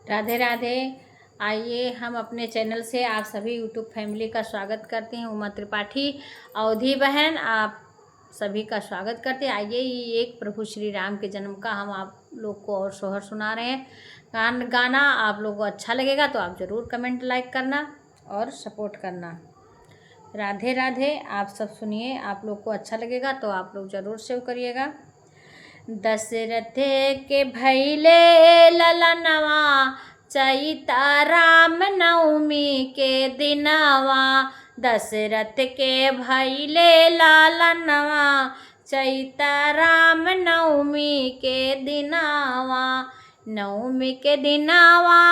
राधे राधे। आइए हम अपने चैनल से आप सभी यूट्यूब फैमिली का स्वागत करते हैं। उमा त्रिपाठी अवधि बहन आप सभी का स्वागत करते हैं। आइए एक प्रभु श्री राम के जन्म का हम आप लोग को और सोहर सुना रहे हैं। गाना आप लोग को अच्छा लगेगा तो आप ज़रूर कमेंट लाइक करना और सपोर्ट करना। राधे राधे। आप सब सुनिए, आप लोग को अच्छा लगेगा तो आप लोग ज़रूर सेव करिएगा। दशरथ के भैले ललनवा चैता राम नवमी के दिनवा। दशरथ के भैले ललनवा चैता राम नवमी के दिनवा। नवमी के दिनवा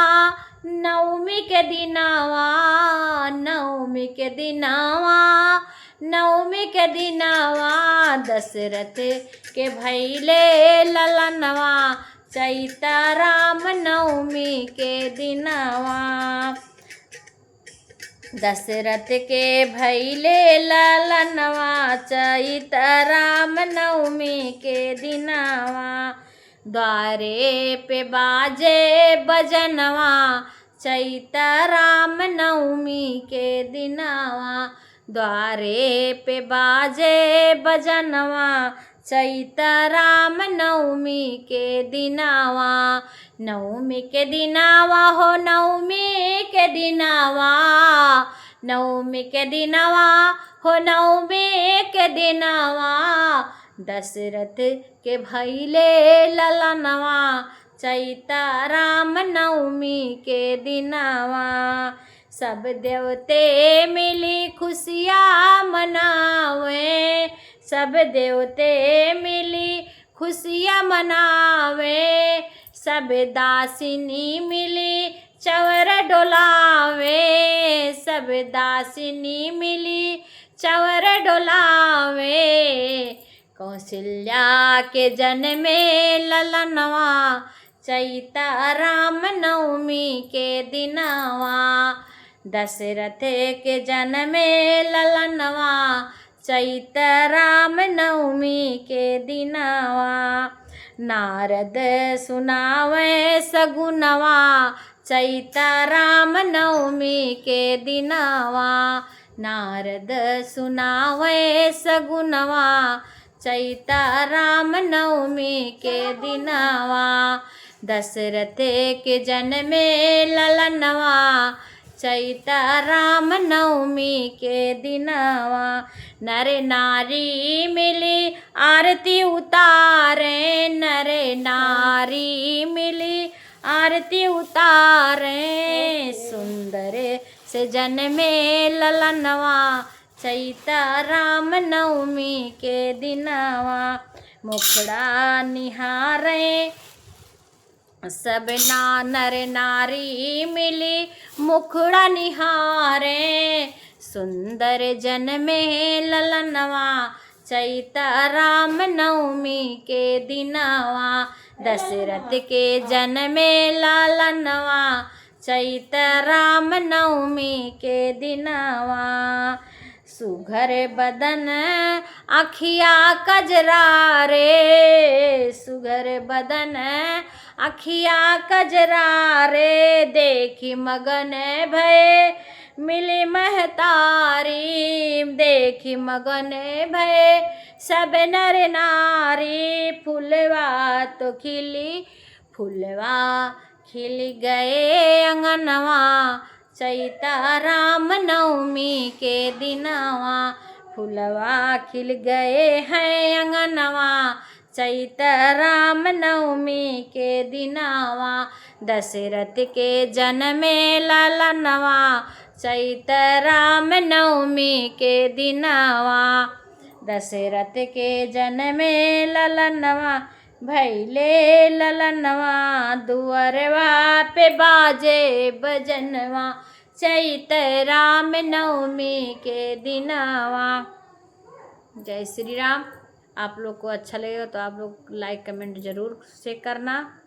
नवमी के दिनवा नवमी के दिनवा नवमी के दिनवा। दशरथ के भैले ललनवा चैता राम नवमी के दिनवा। दशरथ के भैले ललनवा चैता राम नवमी के दिनवा। द्वारे पे बाजे बजनवा चैता राम नवमी के दिनवा। द्वारे पे बाजे बजनवा चैता राम नवमी के दिनवा। नवमी के दिनवा हो नवमी के दिनवा नवमी के दिनवा हो नवमी के दिनवा। दशरथ के भैले ललनवा चैता राम नवमी के दिनवा। सब देवते मिली खुशियाँ मनावे सब देवते मिली खुशियाँ मनावे। सब दासिनी मिली चवर डोलावे सब दासिनी मिली चवर डोलावे। कौशल्या के जन्मे ललनवा चैता राम नवमी के दिनवा। दशरथ के जन्मे ललनवा चैता राम नवमी के दिनवा। नारद सुनावे सगुनवा चैता राम नवमी के दिनवा। नारद सुनावे सगुनवा चैता राम नवमी के दिनवा। दशरथ के जन्मे ललनवा चैता राम नवमी के दिनवा। नर नारी मिली आरती उतारे नर नारी मिली आरती उतारे। सुंदर से जन्मे ललनवा चैता राम नवमी के दिनवा। मुखड़ा निहारे सब नर नारी मिली मुखड़ा निहारे। सुंदर जन्मे ललनवा चैता राम नवमी के दिनवा। दशरथ के जन्मे ललनवा चैता राम नवमी के दिनवा। सुघर बदन अखिया कजरा रे सुघर बदन अखिया कजरा रे। देखी मगन भय मिली महतारी देखी मगन भय सब नर नारी। फुलवा तो खिली फुलवा खिल गए अंगनवा चैता राम नवमी के दिनवा। फुलवा खिल गए हैं अंगनवा चैता राम नवमी के दिनवा। दशरथ के जन्मे ललनवा चैता राम नवमी के दिनवा। दशरथ के जन्मे ललनवा भैले ललनवा। दुअरवा पे बाजे बजनवा चैता राम नवमी के दिनवा। जय श्री राम। आप लोग को अच्छा लगेगा तो आप लोग लाइक कमेंट ज़रूर से करना।